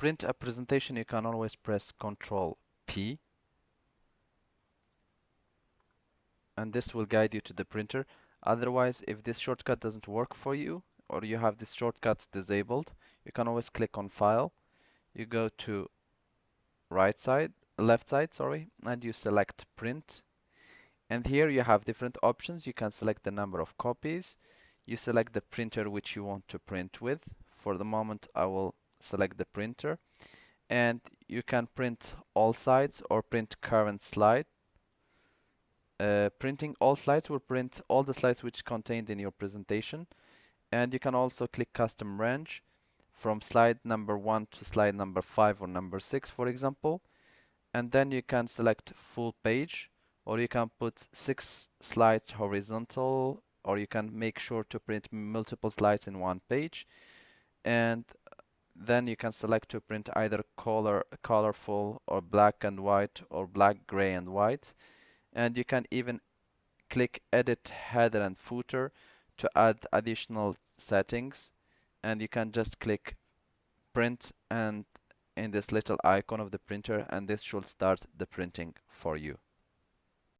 print a presentation, you can always press Ctrl P, and this will guide you to the printer. Otherwise, if this shortcut doesn't work for you, or you have this shortcut disabled, you can always click on File. You go to left side, sorry, and you select Print. And here you have different options. You can select the number of copies. You select the printer which you want to print with. For the moment, I will select the printer. And you can print all slides or print current slide. Printing all slides will print all the slides which contained in your presentation. And you can also click custom range from slide number 1 to slide number 5 or number 6, for example. And then you can select full page, or you can put 6 slides horizontal, or you can make sure to print multiple slides in one page. And then you can select to print either colorful or black and white or black, gray and white. And you can even click edit header and footer to add additional settings, and you can just click print and in this little icon of the printer, and this should start the printing for you.